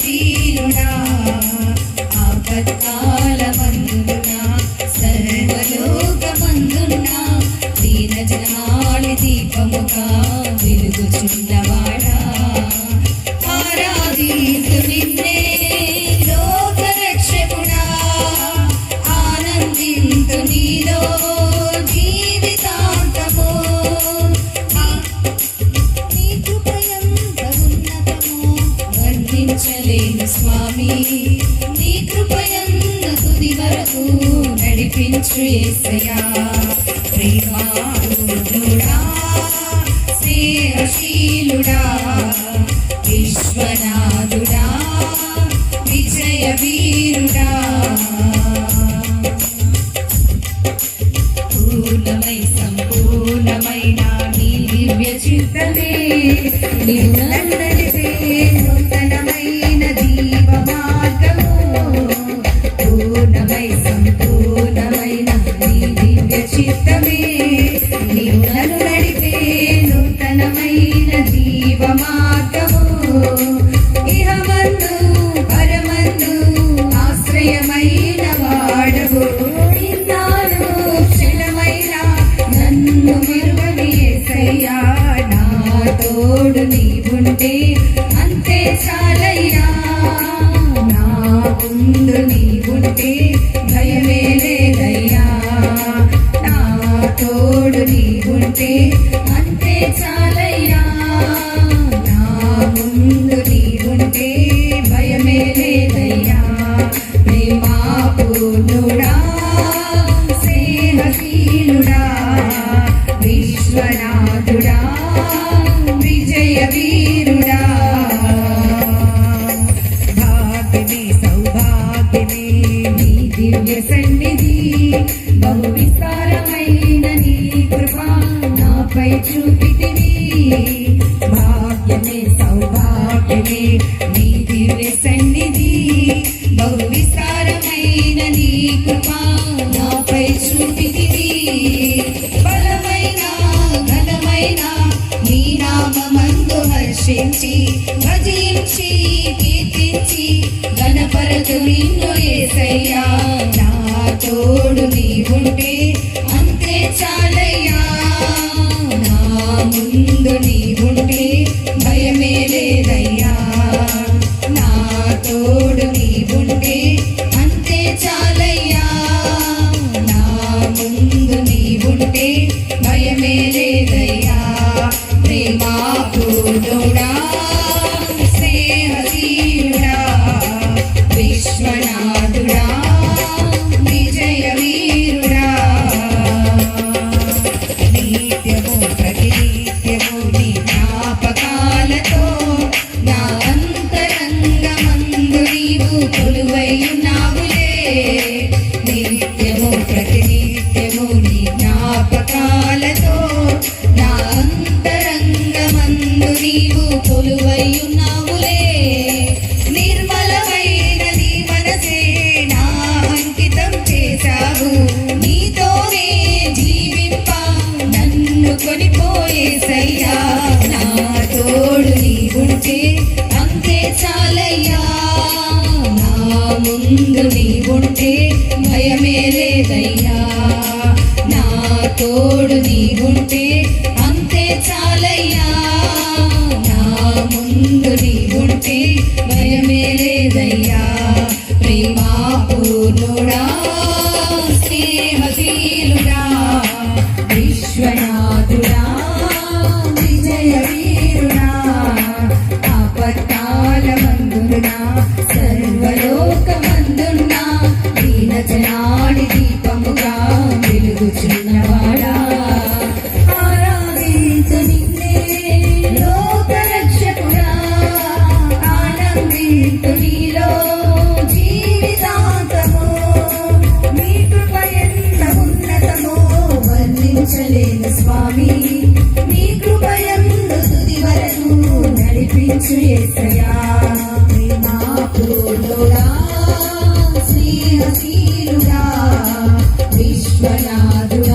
వీరుడా ఆపత్కాలమందున సర్వలోకమందున దీనజనాళి దీపముగా వెలుగుచున్నవాడా ఆరాధింతు నిన్నే లోకరక్షకుడా ఆనందింతు నీలో జీవితాంతము నీ కృపయంత ఉన్నతము వర్ణించలేను స్వామి నీ కృపయంత తుది వరకు నడిపించు యేసయ్యా ప్రేమాపూర్ణుడా స్నేహశీలుడా విశ్వనాథుడా విజయ వీరుడా పూర్ణమై సంపూర్ణమైన నీ దివ్య చిత్తమే నీవు నన్నడితే నూతనమైన దీవ మార్గము పూర్ణమై సంపూర్ణమైన నీ దివ్య చిత్తమే నీవు నన్ను నడితే నూతనమైన దీవ మార్గము ఇహమందు పరమందు ఆశ్రయమైన వాడవు ఇన్నాను క్షణమైన నన్ను విరువని యేసయ్యా నా తోడు నీవుంటే అంతే చాలయ్యా నా ముందు నీవుంటే భయమే లేదయ్యా నా తోడు నీవుంటే అంతే చాలయ్యా నా ముందు నీవుంటే భయమే లేదయ్యా ప్రేమాపూర్ణుడా స్నేహశీలుడా విశ్వనాథుడా విజయ వీరుడా భాగ్యమే సౌభాగ్యమే నీ దివ్య సన్నిధి బహు విస్తారమైన నీ కృప నాపై చూపితివి భాగ్యమే సౌభాగ్యమే నీ దివ్య సన్నిధి బహు విస్తారమైన నీ కృప నాపై చూపితివి బలమైన ఘనమైన నీ నామమందు హర్షించి భజించి కీర్తించి ఘనపరచు నిన్ను యేసయ్యా నా తోడు నీవుంటే అంతే చాలయ్యా నా ముందు నీవుంటే భయమే లేదయ్యా నా తోడు నీవుంటే అంతే చాలయ్యా నా ముందు నీవుంటే భయమే లేదయ్యా ప్రేమాపూర్ణుడా స్నేహశీలుడా విశ్వనాథుడా విజయ వీరుడా నిత్యము ప్రతినిత్యము నీ జ్ఞాపకాలతో నా అంతరంగమందు నీవు కొలువై ఉన్నావులే నిత్యము ప్రతినిత్యము నీ జ్ఞాపకాలతో నా అంతరంగమందు నీవు కొలువై ఉన్నావులే నిర్మలమైన నీ మనసే నా అంకితం చేశావు నీతోనే జీవింప నన్ను కొనిపోయేసయ్యా నా తోడు నీవుంటే అంతే చాలయ్యా నా ముందు నీవుంటే భయమే లేదయ్యా నా తోడు నీవుంటే అంతే చాలయ్యా నా ముందు నీవుంటే భయమే లేదయ్యా ప్రేమాపూర్ణుడా స్నేహశీలుడా విశ్వనాథుడా విజయ వీరుడా ఆపత్కాలమందున సర్వలోకమందున దీనజనాళి దీపముగా వెలుగుచున్నవాడా ఆరాధించు నిన్నే లోకరక్షకుడా ఆనందింతు నీలో జీవితాంతము నీ కృప ఎంత ఉన్నతమో వర్ణించలేను స్వామి నీ కృపయందు తుది వరకు నడిపించు యేసయ్యా ప్రేమాపూర్ణుడా స్నేహశీలుడా విశ్వనాథుడా